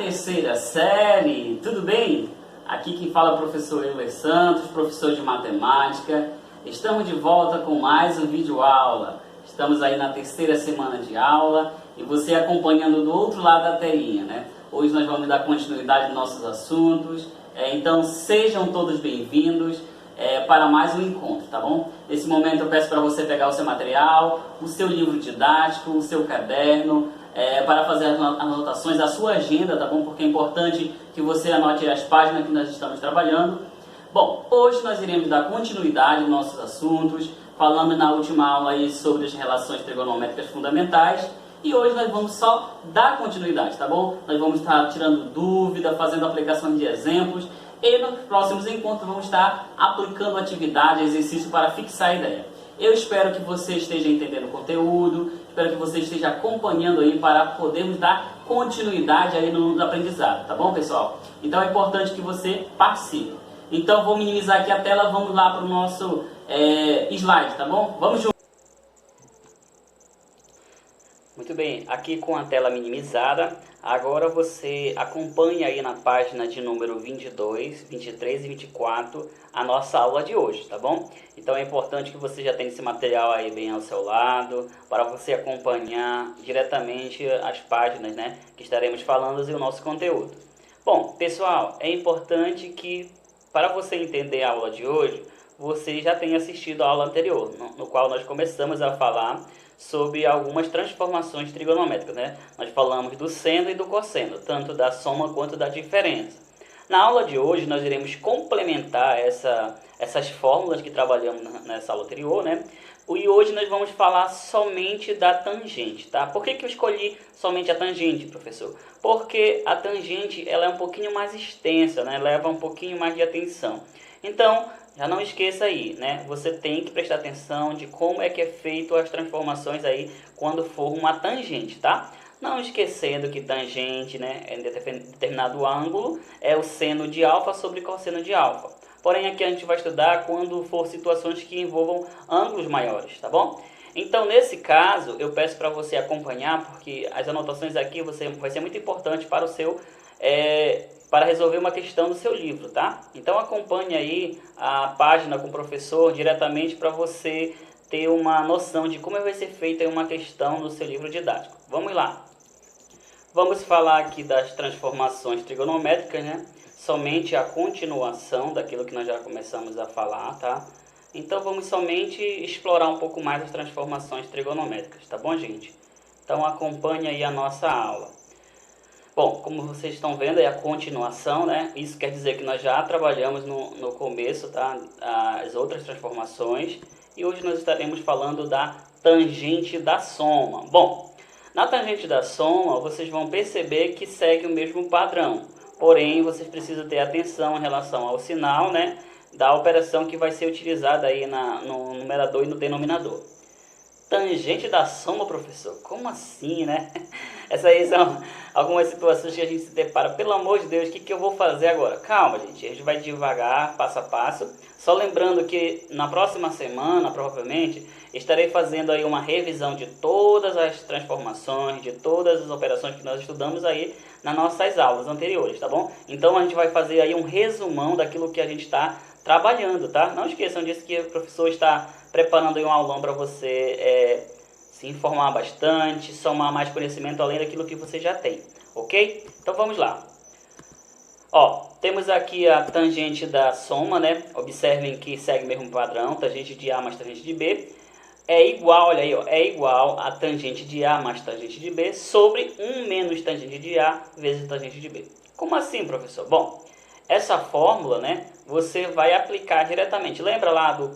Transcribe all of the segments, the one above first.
terceira série, tudo bem? Aqui quem fala é o professor Euler Santos, professor de matemática. Estamos de volta com mais um vídeo aula. Estamos aí na terceira semana de aula e você acompanhando do outro lado da telinha, né? Hoje nós vamos dar continuidade aos nossos assuntos, então sejam todos bem-vindos para mais um encontro, tá bom? Nesse momento eu peço para você pegar o seu material, o seu livro didático, o seu caderno, para fazer as anotações, a sua agenda, tá bom? Porque é importante que você anote as páginas que nós estamos trabalhando. Bom, hoje nós iremos dar continuidade aos nossos assuntos, falando na última aula aí sobre as relações trigonométricas fundamentais, e hoje nós vamos só dar continuidade, tá bom? Nós vamos estar tirando dúvida, fazendo aplicações de exemplos, e nos próximos encontros vamos estar aplicando atividade, exercício para fixar a ideia. Eu espero que você esteja entendendo o conteúdo, espero que você esteja acompanhando aí para podermos dar continuidade aí no aprendizado, tá bom, pessoal? Então é importante que você participe. Então vou minimizar aqui a tela, vamos lá para o nosso slide, tá bom? Vamos juntos! Muito bem, aqui com a tela minimizada, agora você acompanha aí na página de número 22, 23 e 24 a nossa aula de hoje, tá bom? Então é importante que você já tenha esse material aí bem ao seu lado, para você acompanhar diretamente as páginas, né, que estaremos falando e o nosso conteúdo. Bom, pessoal, é importante que para você entender a aula de hoje, você já tenha assistido a aula anterior, no qual nós começamos a falar sobre algumas transformações trigonométricas, né? Nós falamos do seno e do cosseno, tanto da soma quanto da diferença. Na aula de hoje nós iremos complementar essas fórmulas que trabalhamos nessa aula anterior, né? E hoje nós vamos falar somente da tangente, tá? Por que eu escolhi somente a tangente, professor? Porque a tangente ela é um pouquinho mais extensa, né? Leva um pouquinho mais de atenção. Então, já não esqueça aí, né? Você tem que prestar atenção de como é que é feito as transformações aí quando for uma tangente, tá? Não esquecendo que tangente, né, em determinado ângulo é o seno de alfa sobre cosseno de alfa. Porém, aqui a gente vai estudar quando for situações que envolvam ângulos maiores, tá bom? Então, nesse caso, eu peço para você acompanhar, porque as anotações aqui vai ser muito importante para o seu para resolver uma questão do seu livro, tá? Então acompanhe aí a página com o professor diretamente para você ter uma noção de como vai ser feita uma questão no seu livro didático. Vamos lá. Vamos falar aqui das transformações trigonométricas, né? Somente a continuação daquilo que nós já começamos a falar, tá? Então vamos somente explorar um pouco mais as transformações trigonométricas, tá bom, gente? Então acompanhe aí a nossa aula. Bom, como vocês estão vendo, é a continuação, né? Isso quer dizer que nós já trabalhamos no começo, tá? As outras transformações. E hoje nós estaremos falando da tangente da soma. Bom, na tangente da soma, vocês vão perceber que segue o mesmo padrão. Porém, vocês precisam ter atenção em relação ao sinal, né? Da operação que vai ser utilizada aí no numerador e no denominador. Tangente da soma, professor? Como assim, né? Essas aí são algumas situações que a gente se depara. Pelo amor de Deus, o que eu vou fazer agora? Calma, gente. A gente vai devagar, passo a passo. Só lembrando que na próxima semana, provavelmente, estarei fazendo aí uma revisão de todas as transformações, de todas as operações que nós estudamos aí nas nossas aulas anteriores, tá bom? Então a gente vai fazer aí um resumão daquilo que a gente está trabalhando, tá? Não esqueçam disso, que o professor está preparando aí um aulão para você se informar bastante, somar mais conhecimento além daquilo que você já tem, ok? Então vamos lá. Ó, temos aqui a tangente da soma, né? Observem que segue o mesmo padrão, tangente de A mais tangente de B. É igual, olha aí, ó, é igual a tangente de A mais tangente de B sobre 1 menos tangente de A vezes tangente de B. Como assim, professor? Bom, essa fórmula, né, você vai aplicar diretamente. Lembra lá do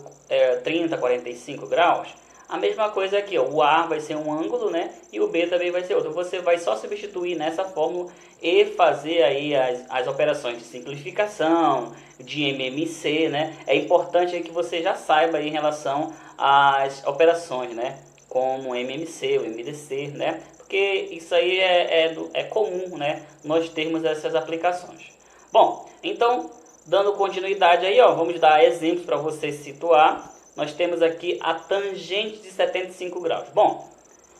30, 45 graus? A mesma coisa aqui, ó, o A vai ser um ângulo, né, e o B também vai ser outro. Você vai só substituir nessa fórmula e fazer aí as operações de simplificação, de MMC, né. É importante que você já saiba aí em relação às operações, né, como o MMC, o MDC, né, porque isso aí é comum, né, nós termos essas aplicações. Bom, então, dando continuidade aí, ó, vamos dar exemplos para você situar. Nós temos aqui a tangente de 75 graus. Bom,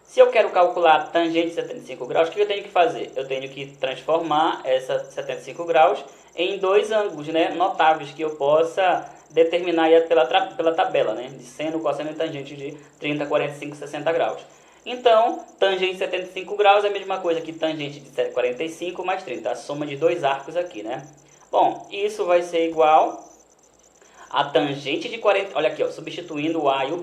Se eu quero calcular a tangente de 75 graus, o que eu tenho que fazer? Eu tenho que transformar essa 75 graus em dois ângulos, né, notáveis que eu possa determinar aí pela tabela, né, de seno, cosseno e tangente de 30, 45, 60 graus. Então, tangente de 75 graus é a mesma coisa que tangente de 45 mais 30, a soma de dois arcos aqui, né? Bom, isso vai ser igual a tangente de 40, olha aqui, ó, substituindo o A e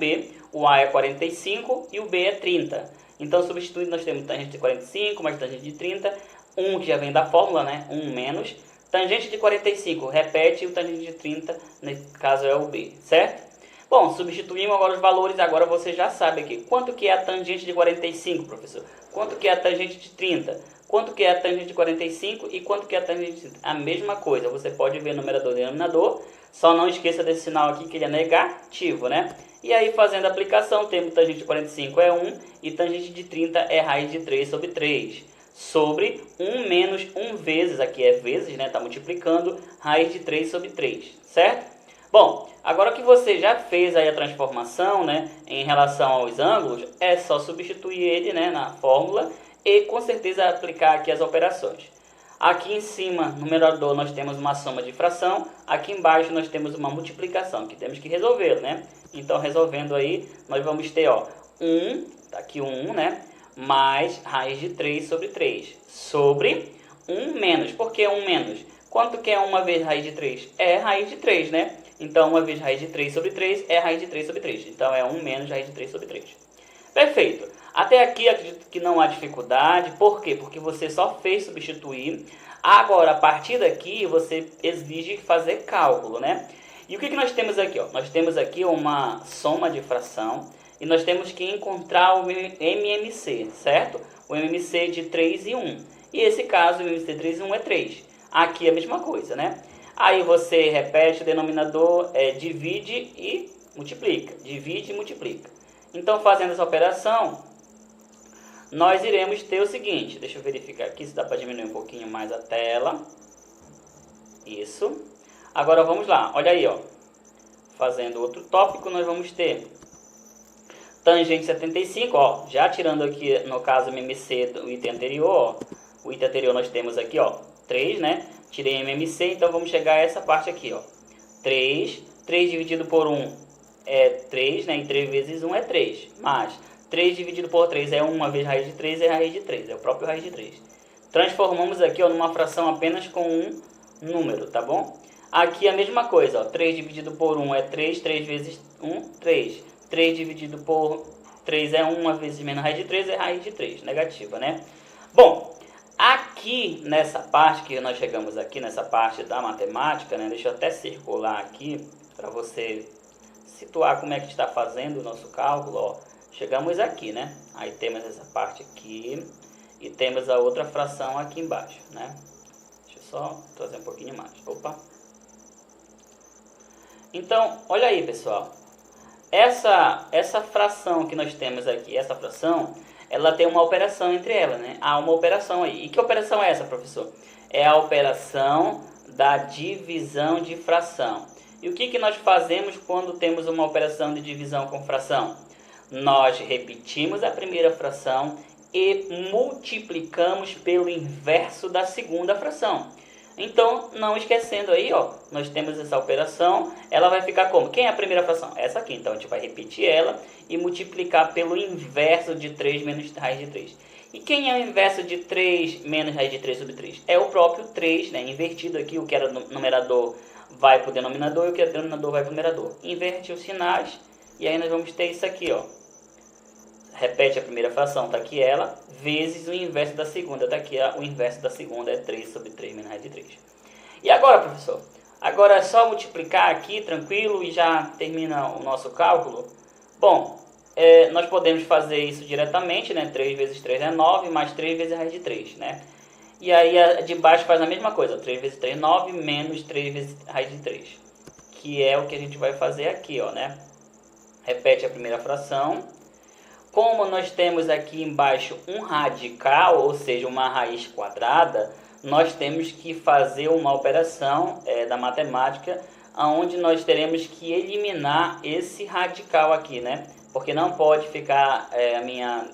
o A é 45 e o B é 30. Então, substituindo, nós temos tangente de 45 mais tangente de 30, 1 que já vem da fórmula, né? 1 menos. Tangente de 45, repete o tangente de 30, nesse caso é o B, certo? Bom, substituímos agora os valores, agora você já sabe aqui. Quanto que é a tangente de 45, professor? Quanto que é a tangente de 30? Quanto que é a tangente de 45 e quanto que é a tangente de 30? A mesma coisa, você pode ver numerador e denominador, só não esqueça desse sinal aqui que ele é negativo, né? E aí, fazendo a aplicação, temos tangente de 45 é 1 e tangente de 30 é raiz de 3 sobre 3. Sobre 1 menos 1 vezes, aqui é vezes, né? Está multiplicando, raiz de 3 sobre 3, certo? Bom, agora que você já fez aí a transformação, né, em relação aos ângulos, é só substituir ele, né, na fórmula e com certeza aplicar aqui as operações. Aqui em cima, no numerador, nós temos uma soma de fração, aqui embaixo nós temos uma multiplicação, que temos que resolver, né? Então, resolvendo aí, nós vamos ter, ó, 1, tá aqui o 1, né, mais raiz de 3 sobre 3, sobre 1 menos. Por que 1 menos? Quanto que é 1 vezes raiz de 3? É raiz de 3, né? Então, 1 vezes raiz de 3 sobre 3 é raiz de 3 sobre 3. Então, é 1 menos raiz de 3 sobre 3. Perfeito. Até aqui, acredito que não há dificuldade. Por quê? Porque você só fez substituir. Agora, a partir daqui, você exige fazer cálculo, né? E o que nós temos aqui? Ó? Nós temos aqui uma soma de fração e nós temos que encontrar o MMC, certo? O MMC de 3 e 1. E esse caso, o MMC de 3 e 1 é 3. Aqui é a mesma coisa, né? Aí você repete o denominador, divide e multiplica. Divide e multiplica. Então, fazendo essa operação, nós iremos ter o seguinte. Deixa eu verificar aqui se dá para diminuir um pouquinho mais a tela. Isso. Agora vamos lá. Olha aí, ó. Fazendo outro tópico, nós vamos ter tangente 75, ó. Já tirando aqui, no caso, o MMC do item anterior, ó. O item anterior nós temos aqui, ó, 3, né? Tirei MMC, então vamos chegar a essa parte aqui, ó. 3 dividido por 1 é 3, né? E 3 vezes 1 é 3. Mas 3 dividido por 3 é 1 vezes raiz de 3, é raiz de 3. É o próprio raiz de 3. Transformamos aqui, ó, numa fração apenas com um número, tá bom? Aqui a mesma coisa, ó. 3 dividido por 1 é 3. 3 vezes 1, 3. 3 dividido por 3 é 1 vezes menos raiz de 3, é raiz de 3. Negativa, né? Bom, aqui nessa parte que nós chegamos aqui, nessa parte da matemática, né? Deixa eu até circular aqui para você situar como é que está fazendo o nosso cálculo, ó. Chegamos aqui, né? Aí temos essa parte aqui e temos a outra fração aqui embaixo, né? Deixa eu só trazer um pouquinho mais. Opa! Então, olha aí, pessoal. Essa fração que nós temos aqui, essa fração, ela tem uma operação entre elas, né? Há uma operação aí. E que operação é essa, professor? É a operação da divisão de fração. E o que nós fazemos quando temos uma operação de divisão com fração? Nós repetimos a primeira fração e multiplicamos pelo inverso da segunda fração. Então, não esquecendo aí, ó, nós temos essa operação, ela vai ficar como? Quem é a primeira fração? Essa aqui. Então, a gente vai repetir ela e multiplicar pelo inverso de 3 menos raiz de 3. E quem é o inverso de 3 menos raiz de 3 sobre 3? É o próprio 3, né? Invertido aqui, o que era numerador vai para o denominador e o que é denominador vai para o numerador. Inverte os sinais e aí nós vamos ter isso aqui, ó. Repete a primeira fração, tá aqui ela, vezes o inverso da segunda, tá aqui o inverso da segunda é 3 sobre 3 menos raiz de 3. E agora, professor? Agora é só multiplicar aqui, tranquilo, e já termina o nosso cálculo? Bom, nós podemos fazer isso diretamente, né? 3 vezes 3 é 9, mais 3 vezes raiz de 3, né? E aí a de baixo faz a mesma coisa, 3 vezes 3 é 9, menos 3 vezes raiz de 3. Que é o que a gente vai fazer aqui, ó, né? Repete a primeira fração. Como nós temos aqui embaixo um radical, ou seja, uma raiz quadrada, nós temos que fazer uma operação da matemática, onde nós teremos que eliminar esse radical aqui, né? Porque não pode ficar a minha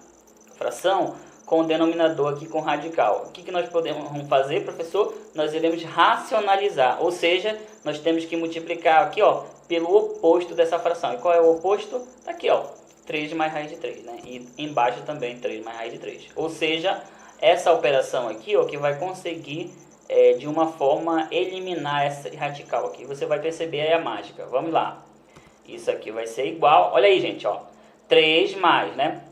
fração com o denominador aqui com radical. O que nós podemos fazer, professor? Nós iremos racionalizar, ou seja, nós temos que multiplicar aqui, ó, pelo oposto dessa fração. E qual é o oposto? Tá aqui, ó, 3 mais raiz de 3, né? E embaixo também 3 mais raiz de 3. Ou seja, essa operação aqui, ó, que vai conseguir, de uma forma, eliminar essa radical aqui. Você vai perceber aí a mágica. Vamos lá. Isso aqui vai ser igual, olha aí, gente, ó, 3 mais, né?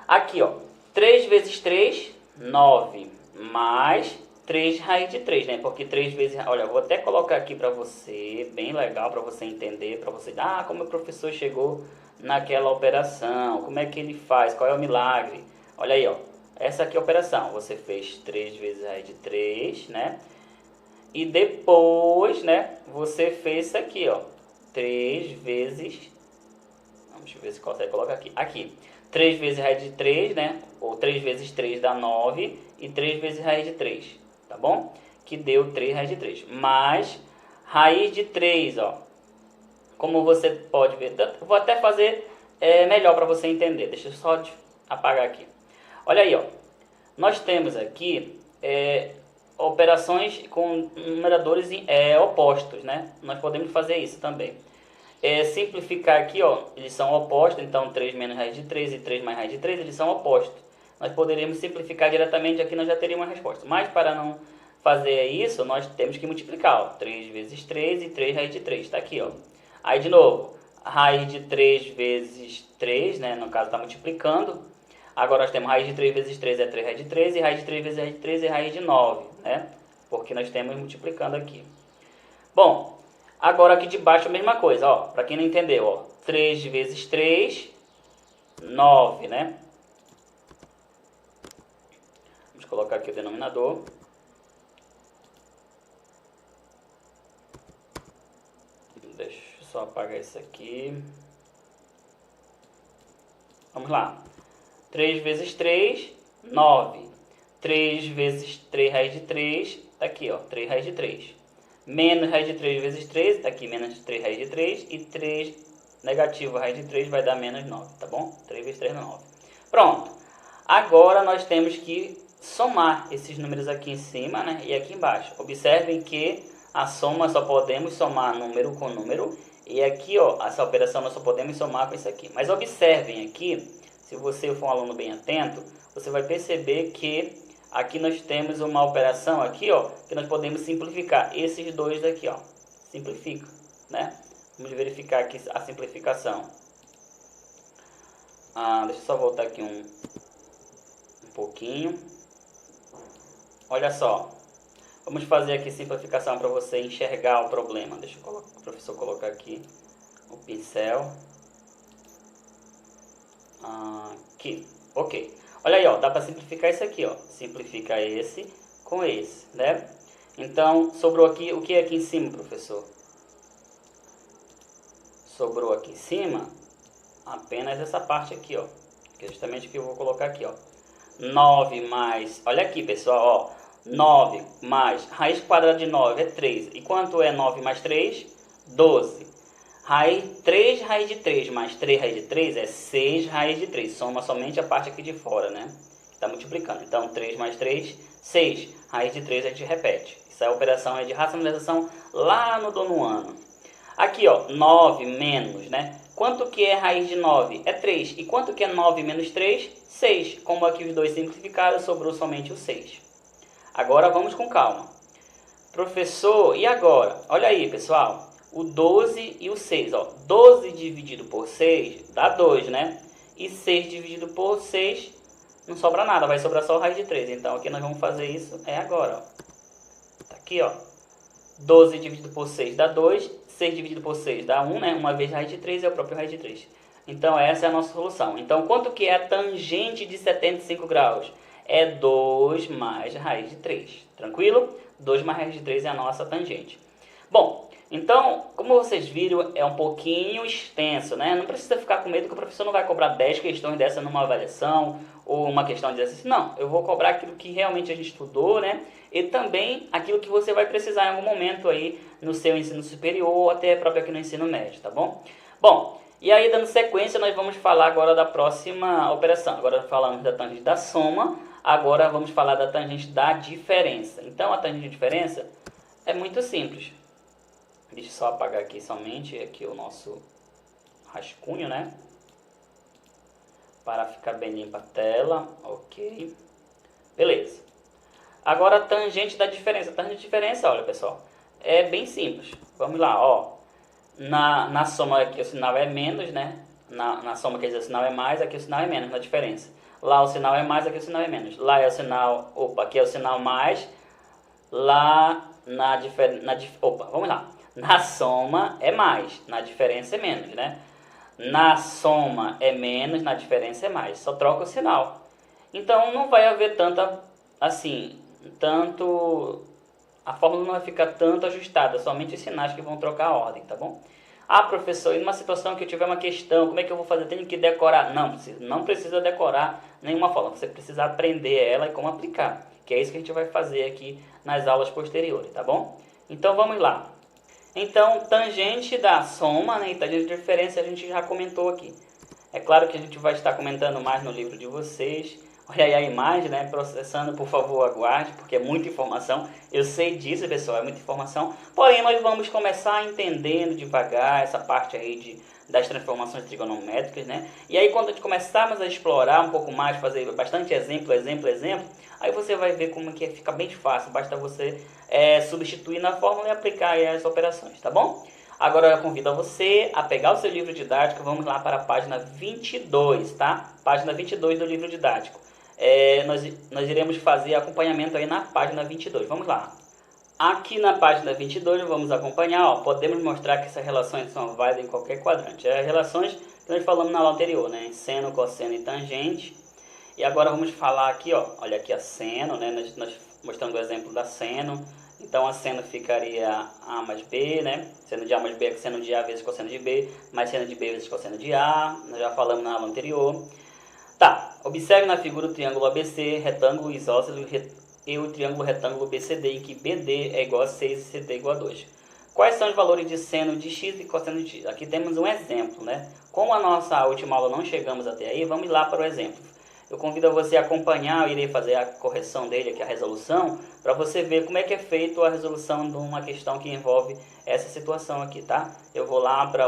Aqui, ó, 3 vezes 3, 9, mais 3 raiz de 3, né? Porque 3 vezes... Olha, eu vou até colocar aqui para você, bem legal para você entender, para você... Ah, como o professor chegou naquela operação, como é que ele faz, qual é o milagre? Olha aí, ó, essa aqui é a operação. Você fez 3 vezes raiz de 3, né? E depois, né, você fez isso aqui, ó, 3 vezes... Vamos ver se consegue colocar aqui. Aqui. 3 vezes raiz de 3, né? Ou 3 vezes 3 dá 9. E 3 vezes raiz de 3, tá bom? Que deu 3 raiz de 3. Mais raiz de 3, ó. Como você pode ver. Vou até fazer melhor para você entender. Deixa eu só apagar aqui. Olha aí, ó. Nós temos aqui operações com numeradores opostos, né? Nós podemos fazer isso também. Simplificar aqui, ó, eles são opostos, então 3 menos raiz de 3 e 3 mais raiz de 3, eles são opostos. Nós poderíamos simplificar diretamente aqui, nós já teríamos uma resposta. Mas para não fazer isso, nós temos que multiplicar, ó, 3 vezes 3 e 3 raiz de 3, tá aqui, ó. Aí de novo, raiz de 3 vezes 3, né, no caso está multiplicando. Agora nós temos raiz de 3 vezes 3 é 3 raiz de 3, e raiz de 3 vezes raiz de 3 é raiz de 9, né, porque nós temos multiplicando aqui. Bom... Agora aqui de baixo a mesma coisa, ó, para quem não entendeu, ó, 3 vezes 3, 9, né? Vamos colocar aqui o denominador. Deixa eu só apagar isso aqui. Vamos lá. 3 vezes 3, 9. 3 vezes 3 raiz de 3, tá aqui, ó, 3 raiz de 3. Menos raiz de 3 vezes 3, tá aqui menos 3 raiz de 3, e 3 negativo raiz de 3 vai dar menos 9, tá bom? 3 vezes 3 é 9. Pronto. Agora nós temos que somar esses números aqui em cima, né, e aqui embaixo. Observem que a soma só podemos somar número com número, e aqui, ó, essa operação nós só podemos somar com isso aqui. Mas observem aqui, se você for um aluno bem atento, você vai perceber que aqui nós temos uma operação aqui, ó, que nós podemos simplificar esses dois daqui, ó. Simplifica, né? Vamos verificar aqui a simplificação. Deixa eu só voltar aqui um pouquinho. Olha só. Vamos fazer aqui simplificação para você enxergar o problema. Deixa o professor colocar aqui o pincel. Aqui. Ok. Olha aí, ó, dá para simplificar isso aqui, ó. Simplifica esse com esse, né? Então, sobrou aqui, o que é aqui em cima, professor? Sobrou aqui em cima apenas essa parte aqui, ó. Que é justamente o que eu vou colocar aqui, ó. 9 mais, olha aqui, pessoal, ó. 9 mais, raiz quadrada de 9 é 3. E quanto é 9 mais 3? 12. 3 raiz de 3 mais 3 raiz de 3 é 6 raiz de 3. Soma somente a parte aqui de fora, né? Está multiplicando. Então, 3 mais 3, 6. Raiz de 3 a gente repete. Essa operação é de racionalização lá no nono ano. Aqui, ó, 9 menos, né? Quanto que é raiz de 9? É 3. E quanto que é 9 menos 3? 6. Como aqui os dois simplificaram, sobrou somente o 6. Agora vamos com calma. Professor, e agora? Olha aí, pessoal. O 12 e o 6, ó. 12 dividido por 6 dá 2, né? E 6 dividido por 6 não sobra nada, vai sobrar só o raiz de 3. Então aqui nós vamos fazer isso agora, ó. Tá aqui, ó. 12 dividido por 6 dá 2, 6 dividido por 6 dá 1, né? Uma vez raiz de 3 é o próprio raiz de 3. Então essa é a nossa solução. Então quanto que é a tangente de 75 graus? É 2 mais raiz de 3. Tranquilo? 2 mais raiz de 3 é a nossa tangente. Bom, então, como vocês viram, é um pouquinho extenso, né? Não precisa ficar com medo que o professor não vai cobrar 10 questões dessa numa avaliação ou uma questão de exercício. Não, eu vou cobrar aquilo que realmente a gente estudou, né? E também aquilo que você vai precisar em algum momento aí no seu ensino superior ou até próprio aqui no ensino médio, tá bom? Bom, E aí, dando sequência, nós vamos falar agora da próxima operação. Agora falamos da tangente da soma, agora vamos falar da tangente da diferença. Então, a tangente de diferença é muito simples. Deixa eu só apagar aqui somente aqui o nosso rascunho, né? Para ficar bem limpa a tela. Ok. Beleza. Agora, a tangente da diferença. A tangente de diferença, olha, pessoal, é bem simples. Vamos lá, ó. Na soma aqui o sinal é menos, né? Na soma quer dizer o sinal é mais, aqui o sinal é menos, na diferença. Lá o sinal é mais, aqui o sinal é menos. Lá é o sinal, aqui é o sinal mais. Lá vamos lá. Na soma é mais, na diferença é menos, né? Na soma é menos, na diferença é mais. Só troca o sinal. Então não vai haver tanta, assim, a fórmula não vai ficar tanto ajustada, somente os sinais que vão trocar a ordem, tá bom? Ah, professor, e numa situação que eu tiver uma questão, como é que eu vou fazer? Tenho que decorar? Não precisa decorar nenhuma fórmula, você precisa aprender ela e como aplicar, que é isso que a gente vai fazer aqui nas aulas posteriores, tá bom? Então vamos lá. Então, tangente da soma, né, e tangente de diferença a gente já comentou aqui. É claro que a gente vai estar comentando mais no livro de vocês. Olha aí a imagem, né? Processando, por favor, aguarde, porque é muita informação. Eu sei disso, pessoal, é muita informação. Porém, nós vamos começar entendendo devagar essa parte aí das transformações trigonométricas, né? E aí, quando a gente começarmos a explorar um pouco mais, fazer bastante exemplo, aí você vai ver como que fica bem fácil. Basta você substituir na fórmula e aplicar aí as operações, tá bom? Agora eu convido você a pegar o seu livro didático, vamos lá para a página 22, tá? Página 22 do livro didático. Nós iremos fazer acompanhamento aí na página 22, vamos lá. Aqui na página 22 vamos acompanhar, ó, podemos mostrar que essas relações são válidas em qualquer quadrante. As relações que nós falamos na aula anterior, né? Seno, cosseno e tangente. E agora vamos falar aqui, ó, olha aqui a seno, né? Nós mostrando o exemplo da seno. Então a seno ficaria A mais B, né? Seno de A mais B é seno de A vezes cosseno de B, mais seno de B vezes cosseno de A. Nós já falamos na aula anterior. Tá, observe na figura o triângulo ABC, retângulo isósceles e o triângulo retângulo BCD, em que BD é igual a 6 e CD é igual a 2. Quais são os valores de seno de x e cosseno de x? Aqui temos um exemplo, né? Como a nossa última aula não chegamos até aí, vamos lá para o exemplo. Eu convido a você a acompanhar, eu irei fazer a correção dele aqui, a resolução, para você ver como é que é feito a resolução de uma questão que envolve essa situação aqui, tá? Eu vou lá para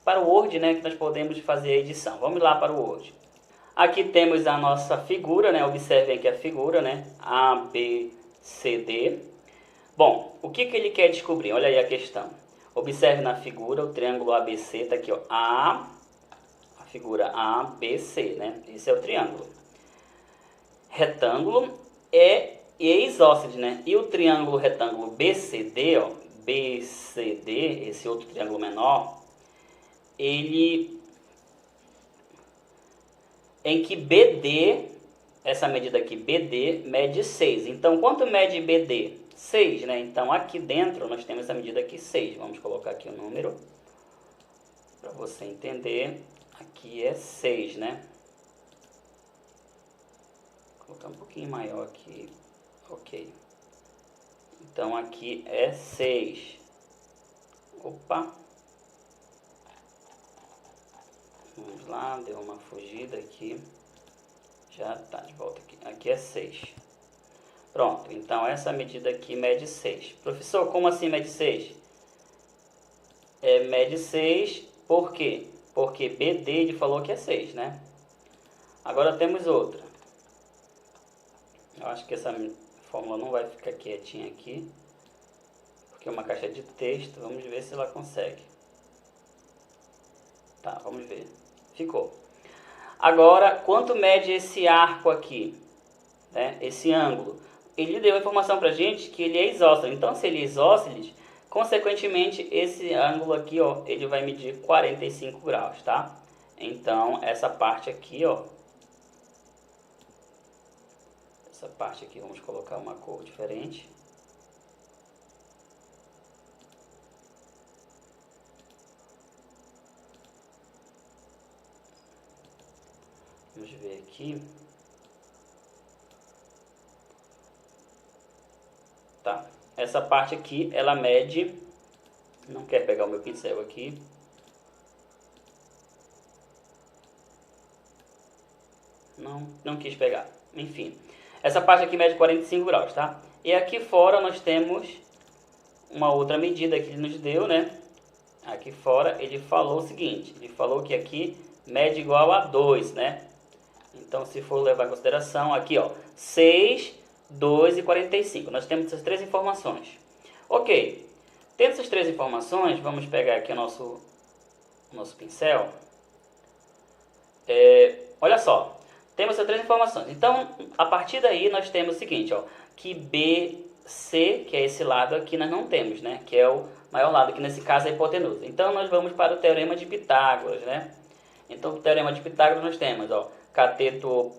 para o Word, né, que nós podemos fazer a edição. Vamos lá para o Word. Aqui temos a nossa figura, né? Observem aqui a figura, né? A, B, C, D. Bom, o que ele quer descobrir? Olha aí a questão. Observe na figura o triângulo ABC, tá aqui, ó. A figura ABC, né? Esse é o triângulo. Retângulo e isósceles, né? E o triângulo retângulo BCD, ó, BCD, esse outro triângulo menor, ele em que BD, essa medida aqui, BD, mede 6. Então, quanto mede BD? 6, né? Então, aqui dentro nós temos essa medida aqui, 6. Vamos colocar aqui o número para você entender. Aqui é 6, né? Vou colocar um pouquinho maior aqui. Ok. Então, aqui é 6. Opa. Vamos lá, deu uma fugida aqui. Já tá de volta aqui. Aqui é 6. Pronto, então essa medida aqui mede 6. Professor, como assim mede 6? Mede 6, por quê? Porque BD ele falou que é 6, né? Agora temos outra. Eu acho que essa fórmula não vai ficar quietinha aqui, porque é uma caixa de texto. Vamos ver se ela consegue. Tá, vamos ver. Ficou. Agora, quanto mede esse arco aqui? Né? Esse ângulo. Ele deu a informação pra gente que ele é isósceles. Então, se ele é isósceles, consequentemente, esse ângulo aqui, ó, ele vai medir 45 graus, tá? Então, essa parte aqui, ó. Essa parte aqui, vamos colocar uma cor diferente. Vamos ver aqui. Essa parte aqui, ela mede, não quer pegar o meu pincel aqui, não quis pegar. Enfim, essa parte aqui mede 45 graus, tá? E aqui fora nós temos uma outra medida que ele nos deu, né? Aqui fora ele falou o seguinte, ele falou que aqui mede igual a 2, né? Então, se for levar em consideração, aqui ó, 6, 2 e 45. Nós temos essas três informações. Ok, tendo essas três informações, vamos pegar aqui o nosso pincel. Olha só, temos essas três informações. Então, a partir daí, nós temos o seguinte, ó, que BC, que é esse lado aqui, nós não temos, né? Que é o maior lado, que nesse caso é a hipotenusa. Então, nós vamos para o teorema de Pitágoras, né? Então, o teorema de Pitágoras nós temos, ó, cateto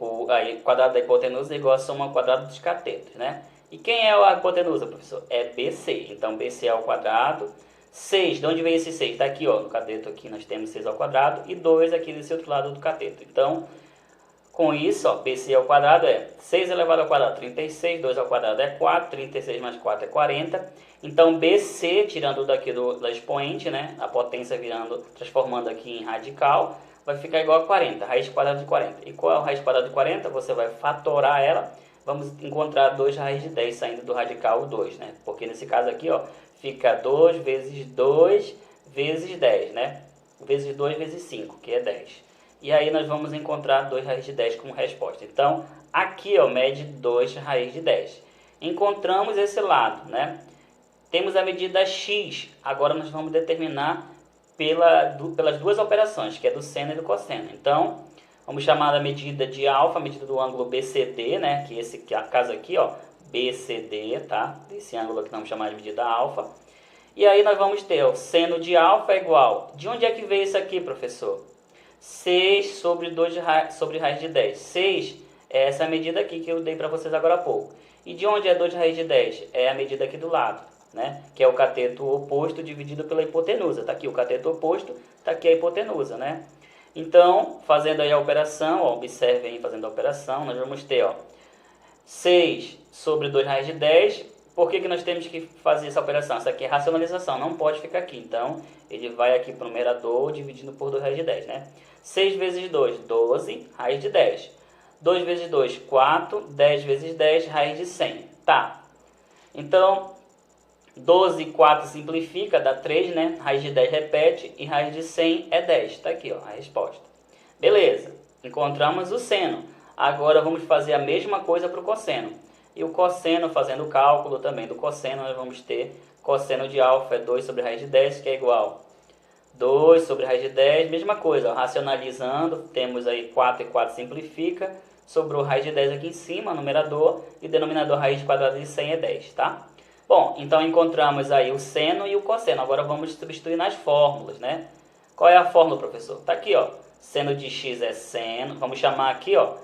quadrado da hipotenusa é igual a soma ao quadrado dos catetos, né? E quem é a hipotenusa, professor? É BC. Então, BC ao quadrado. 6, de onde vem esse 6? Está aqui, ó, no cateto aqui nós temos 6 ao quadrado e 2 aqui desse outro lado do cateto. Então, com isso, ó, BC ao quadrado é 6 elevado ao quadrado, 36, 2 ao quadrado é 4, 36 mais 4 é 40. Então, BC, tirando daqui da expoente, né, a potência transformando aqui em radical, vai ficar igual a 40, raiz quadrada de 40. E qual é a raiz quadrada de 40? Você vai fatorar ela, vamos encontrar 2 raiz de 10 saindo do radical 2, né? Porque nesse caso aqui, ó, fica 2 vezes 2 vezes 10, né? Vezes 2 vezes 5, que é 10. E aí nós vamos encontrar 2 raiz de 10 como resposta. Então, aqui, ó, mede 2 raiz de 10. Encontramos esse lado, né? Temos a medida x. Agora nós vamos determinar pelas duas operações, que é do seno e do cosseno. Então, vamos chamar a medida de alfa, a medida do ângulo BCD, né? Que esse caso aqui, ó, BCD, tá? Desse ângulo aqui vamos chamar de medida alfa. E aí nós vamos ter, ó, seno de alfa é igual. De onde é que veio isso aqui, professor? 6 sobre 2 sobre raiz de 10. 6 é essa medida aqui que eu dei para vocês agora há pouco. E de onde é 2 raiz de 10? É a medida aqui do lado, né? Que é o cateto oposto dividido pela hipotenusa. Tá aqui o cateto oposto, tá aqui a hipotenusa, né? Então, fazendo aí a operação, ó, observem aí fazendo a operação, nós vamos ter, ó, 6 sobre 2 raiz de 10. Por que nós temos que fazer essa operação? Isso aqui é racionalização, não pode ficar aqui. Então, ele vai aqui para o numerador dividindo por 2 raiz de 10, né? 6 vezes 2, 12, raiz de 10. 2 vezes 2, 4, 10 vezes 10, raiz de 100. Tá. Então, 12 e 4 simplifica, dá 3, né? Raiz de 10 repete e raiz de 100 é 10. Tá aqui, ó, a resposta. Beleza, encontramos o seno. Agora vamos fazer a mesma coisa para o cosseno. E o cosseno, fazendo o cálculo também do cosseno, nós vamos ter cosseno de alfa é 2 sobre raiz de 10, que é igual a 2 sobre raiz de 10, mesma coisa, ó, racionalizando, temos aí 4 e 4 simplifica, sobrou raiz de 10 aqui em cima, numerador, e denominador raiz quadrada de 100 é 10, tá? Bom, então encontramos aí o seno e o cosseno, agora vamos substituir nas fórmulas, né? Qual é a fórmula, professor? Tá aqui, ó, seno de x é seno, vamos chamar aqui, ó,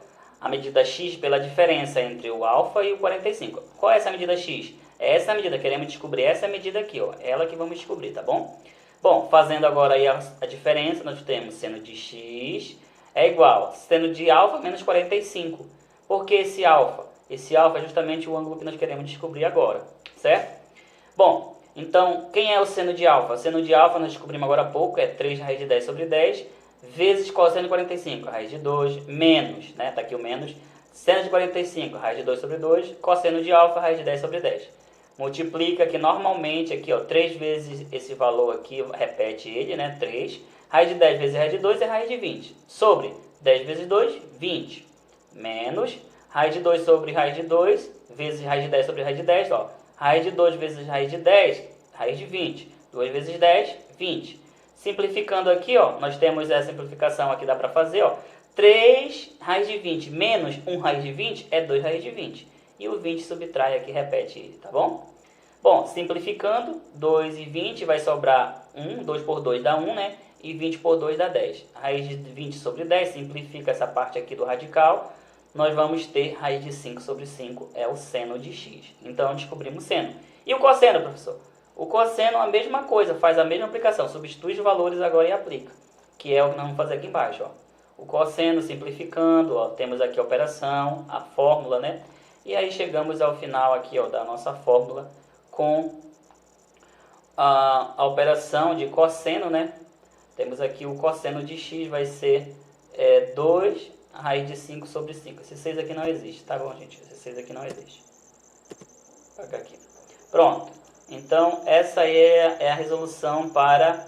a medida x pela diferença entre o alfa e o 45. Qual é essa medida x? É essa medida, queremos descobrir essa medida aqui, ó, ela que vamos descobrir, tá bom? Bom, fazendo agora aí a diferença, nós temos seno de x é igual a seno de alfa menos 45. Por que esse alfa? Esse alfa é justamente o ângulo que nós queremos descobrir agora, certo? Bom, então, quem é o seno de alfa? O seno de alfa nós descobrimos agora há pouco, é 3 raiz de 10 sobre 10, vezes cosseno de 45, raiz de 2, menos, né? Tá aqui o menos, seno de 45, raiz de 2 sobre 2, cosseno de alfa, raiz de 10 sobre 10. Multiplica que normalmente aqui, ó, 3 vezes esse valor aqui, repete ele, né? 3. Raiz de 10 vezes raiz de 2 é raiz de 20. Sobre 10 vezes 2, 20. Menos raiz de 2 sobre raiz de 2, vezes raiz de 10 sobre raiz de 10, ó. Raiz de 2 vezes raiz de 10, raiz de 20. 2 vezes 10, 20. Simplificando aqui, ó, nós temos essa simplificação aqui, dá para fazer, ó. 3 raiz de 20 menos 1 raiz de 20 é 2 raiz de 20. E o 20 subtrai aqui, repete ele, tá bom? Bom, simplificando, 2 e 20 vai sobrar 1, 2 por 2 dá 1, né? E 20 por 2 dá 10. Raiz de 20 sobre 10, simplifica essa parte aqui do radical. Nós vamos ter raiz de 5 sobre 5, é o seno de x. Então, descobrimos o seno. E o cosseno, professor? O cosseno é a mesma coisa, faz a mesma aplicação. Substitui os valores agora e aplica. Que é o que nós vamos fazer aqui embaixo, ó. O cosseno, simplificando, ó, temos aqui a operação, a fórmula, né? E aí chegamos ao final aqui, ó, da nossa fórmula com a operação de cosseno, né? Temos aqui o cosseno de x vai ser 2 a raiz de 5 sobre 5. Esse 6 aqui não existe, tá bom, gente? Esse 6 aqui não existe. Vou apagar aqui. Pronto. Então, essa aí é a resolução para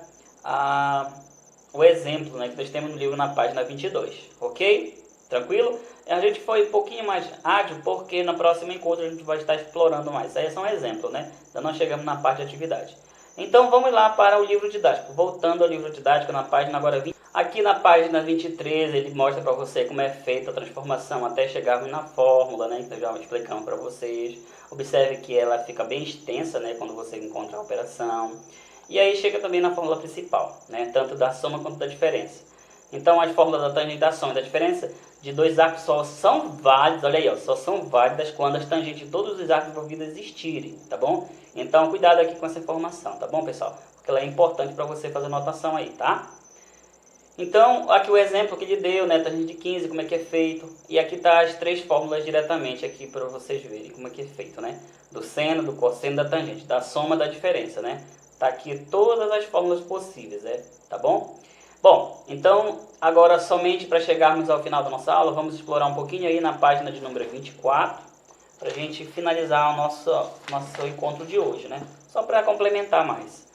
o exemplo, né, que nós temos no livro na página 22. Ok? Tranquilo? A gente foi um pouquinho mais ágil porque no próximo encontro a gente vai estar explorando mais. Isso aí é só um exemplo, né? Ainda não chegamos na parte de atividade. Então vamos lá para o livro didático. Voltando ao livro didático na página agora 20. Aqui na página 23 ele mostra para você como é feita a transformação até chegarmos na fórmula, né? Então já explicamos para vocês. Observe que ela fica bem extensa, né? Quando você encontra a operação. E aí chega também na fórmula principal, né? Tanto da soma quanto da diferença. Então as fórmulas da tangente, da soma e da diferença de dois arcos só são válidas, olha aí, ó, só são válidas quando as tangentes de todos os arcos envolvidos existirem, tá bom? Então cuidado aqui com essa informação, tá bom, pessoal? Porque ela é importante para você fazer anotação aí, tá? Então, aqui o exemplo que ele deu, né, tangente de 15, como é que é feito. E aqui tá as três fórmulas diretamente aqui para vocês verem como é que é feito, né? Do seno, do cosseno, da tangente, da soma, da diferença, né? Tá aqui todas as fórmulas possíveis, tá bom? Bom, então, agora somente para chegarmos ao final da nossa aula, vamos explorar um pouquinho aí na página de número 24, para a gente finalizar o nosso encontro de hoje, né? Só para complementar mais.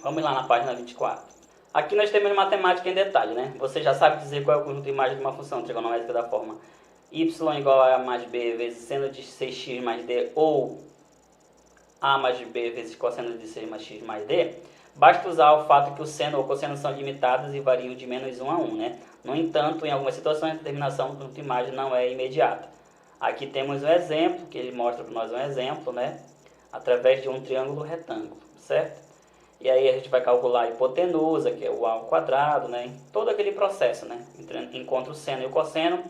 Vamos lá na página 24. Aqui nós temos matemática em detalhe, né? Você já sabe dizer qual é o conjunto de imagens de uma função trigonométrica da forma y igual a mais b vezes seno de 6x mais d ou a mais b vezes cosseno de 6 mais x mais d. Basta usar o fato que o seno ou cosseno são limitados e variam de menos 1 a 1, né? No entanto, em algumas situações, a determinação do conjunto de imagem não é imediata. Aqui temos um exemplo, que ele mostra para nós um exemplo, né? Através de um triângulo retângulo, certo? E aí a gente vai calcular a hipotenusa, que é o a ao quadrado, né? Todo aquele processo, né? Encontra o seno e o cosseno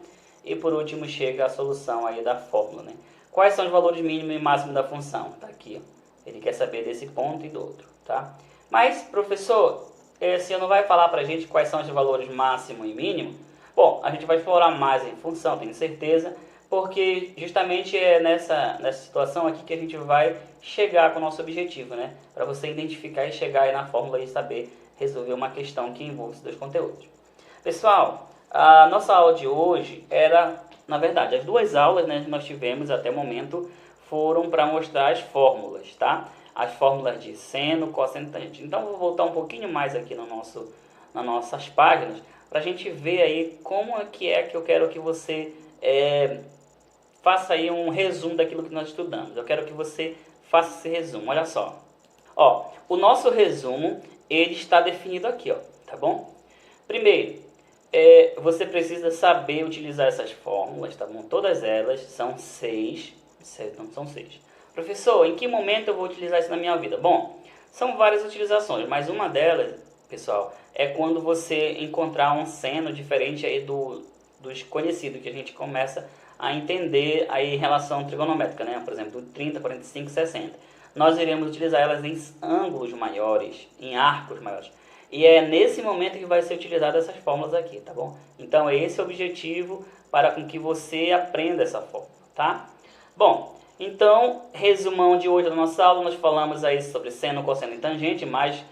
e por último chega a solução aí da fórmula, né? Quais são os valores mínimo e máximo da função? Tá aqui, ó. Ele quer saber desse ponto e do outro, tá? Mas, professor, você não vai falar para a gente quais são os valores máximo e mínimo? Bom, a gente vai explorar mais em função, tenho certeza, porque justamente é nessa situação aqui que a gente vai chegar com o nosso objetivo, né? Para você identificar e chegar aí na fórmula e saber resolver uma questão que envolve esses dois conteúdos. Pessoal, a nossa aula de hoje era, na verdade, as duas aulas, né, que nós tivemos até o momento foram para mostrar as fórmulas, tá? As fórmulas de seno, cosseno e tangente. Então, vou voltar um pouquinho mais aqui nas nossas páginas para a gente ver aí como é que eu quero que você faça aí um resumo daquilo que nós estudamos. Eu quero que você faça esse resumo. Olha só. Ó, o nosso resumo, ele está definido aqui, ó, tá bom? Primeiro, você precisa saber utilizar essas fórmulas, tá bom? Todas elas são 6, não são 6. Professor, em que momento eu vou utilizar isso na minha vida? Bom, são várias utilizações, mas uma delas, pessoal, é quando você encontrar um seno diferente aí dos conhecidos, que a gente começa a entender aí em relação trigonométrica, né? Por exemplo, 30, 45, 60. Nós iremos utilizar elas em ângulos maiores, em arcos maiores. E é nesse momento que vai ser utilizada essas fórmulas aqui, tá bom? Então, esse é o objetivo para com que você aprenda essa fórmula, tá? Bom, então, resumão de hoje da nossa aula, nós falamos aí sobre seno, cosseno e tangente, mas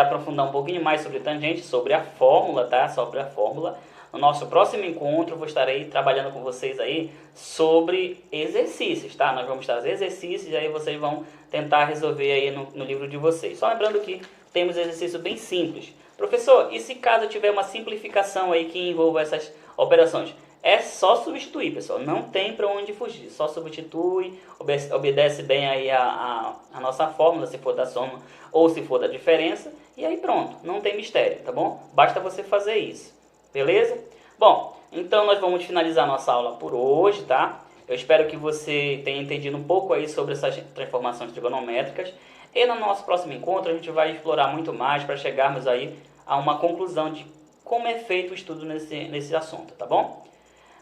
aprofundar um pouquinho mais sobre tangente, sobre a fórmula, tá? Sobre a fórmula. No nosso próximo encontro, eu vou estar aí trabalhando com vocês aí sobre exercícios, tá? Nós vamos estar exercícios e aí vocês vão tentar resolver aí no livro de vocês. Só lembrando que temos exercício bem simples. Professor, e se caso tiver uma simplificação aí que envolva essas operações? É só substituir, pessoal, não tem para onde fugir, só substitui, obedece bem aí a nossa fórmula, se for da soma ou se for da diferença, e aí pronto, não tem mistério, tá bom? Basta você fazer isso, beleza? Bom, então nós vamos finalizar nossa aula por hoje, tá? Eu espero que você tenha entendido um pouco aí sobre essas transformações trigonométricas, e no nosso próximo encontro a gente vai explorar muito mais para chegarmos aí a uma conclusão de como é feito o estudo nesse assunto, tá bom?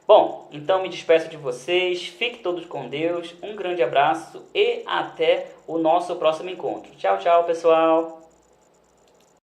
Bom, então me despeço de vocês, fiquem todos com Deus, um grande abraço e até o nosso próximo encontro. Tchau, tchau, pessoal!